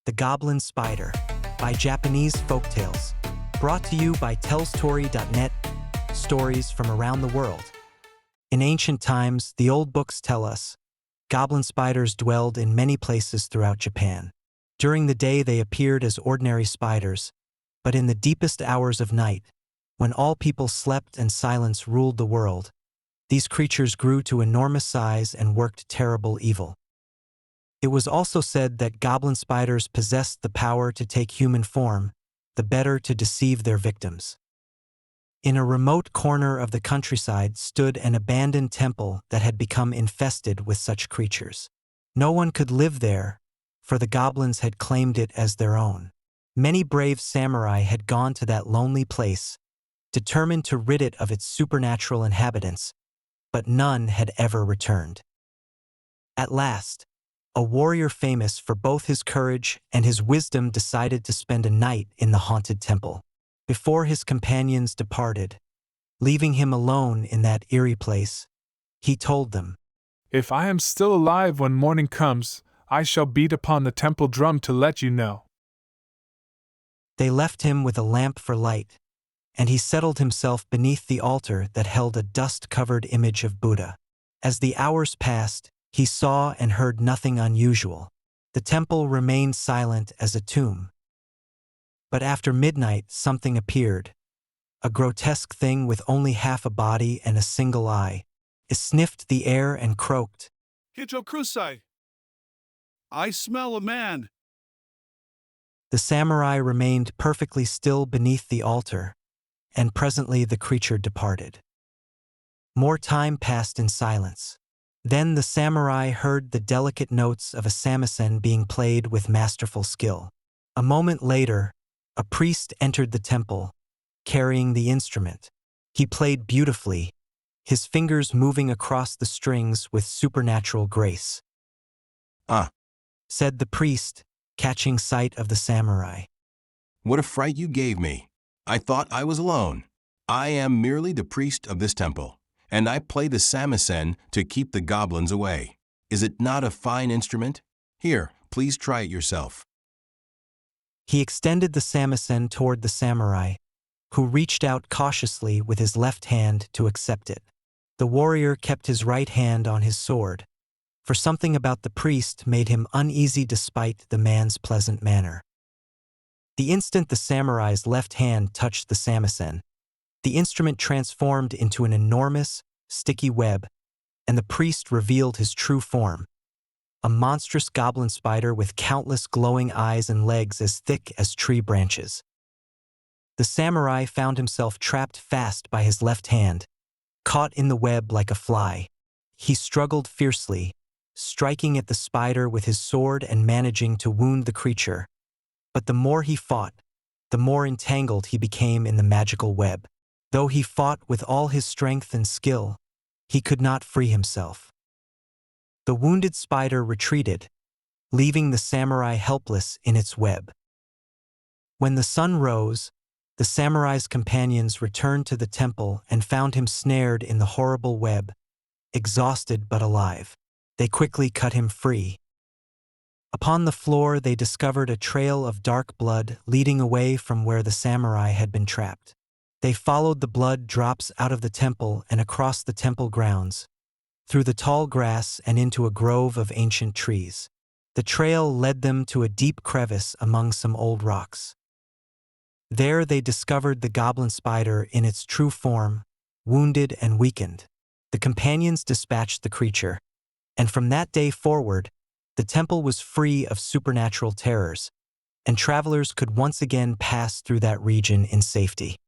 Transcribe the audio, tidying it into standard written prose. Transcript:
The Goblin Spider by Japanese Folktales. Brought to you by TellStory.net, stories from around the world. In ancient times, the old books tell us, goblin spiders dwelled in many places throughout Japan. During the day they appeared as ordinary spiders, but in the deepest hours of night, when all people slept and silence ruled the world, these creatures grew to enormous size and worked terrible evil. It was also said that goblin spiders possessed the power to take human form, the better to deceive their victims. In a remote corner of the countryside stood an abandoned temple that had become infested with such creatures. No one could live there, for the goblins had claimed it as their own. Many brave samurai had gone to that lonely place, determined to rid it of its supernatural inhabitants, but none had ever returned. At last, a warrior famous for both his courage and his wisdom decided to spend a night in the haunted temple. Before his companions departed, leaving him alone in that eerie place, he told them, "If I am still alive when morning comes, I shall beat upon the temple drum to let you know." They left him with a lamp for light, and he settled himself beneath the altar that held a dust-covered image of Buddha. As the hours passed, he saw and heard nothing unusual. The temple remained silent as a tomb. But after midnight, something appeared. A grotesque thing with only half a body and a single eye. It sniffed the air and croaked, "Hijokusai! I smell a man!" The samurai remained perfectly still beneath the altar, and presently the creature departed. More time passed in silence. Then the samurai heard the delicate notes of a samisen being played with masterful skill. A moment later, a priest entered the temple, carrying the instrument. He played beautifully, his fingers moving across the strings with supernatural grace. "Ah," said the priest, catching sight of the samurai. "What a fright you gave me. I thought I was alone. I am merely the priest of this temple, and I play the samisen to keep the goblins away. Is it not a fine instrument? Here, please try it yourself." He extended the samisen toward the samurai, who reached out cautiously with his left hand to accept it. The warrior kept his right hand on his sword, for something about the priest made him uneasy despite the man's pleasant manner. The instant the samurai's left hand touched the samisen, the instrument transformed into an enormous, sticky web, and the priest revealed his true form, a monstrous goblin spider with countless glowing eyes and legs as thick as tree branches. The samurai found himself trapped fast by his left hand, caught in the web like a fly. He struggled fiercely, striking at the spider with his sword and managing to wound the creature. But the more he fought, the more entangled he became in the magical web. Though he fought with all his strength and skill, he could not free himself. The wounded spider retreated, leaving the samurai helpless in its web. When the sun rose, the samurai's companions returned to the temple and found him snared in the horrible web, exhausted but alive. They quickly cut him free. Upon the floor they discovered a trail of dark blood leading away from where the samurai had been trapped. They followed the blood drops out of the temple and across the temple grounds, through the tall grass and into a grove of ancient trees. The trail led them to a deep crevice among some old rocks. There they discovered the goblin spider in its true form, wounded and weakened. The companions dispatched the creature, and from that day forward, the temple was free of supernatural terrors, and travelers could once again pass through that region in safety.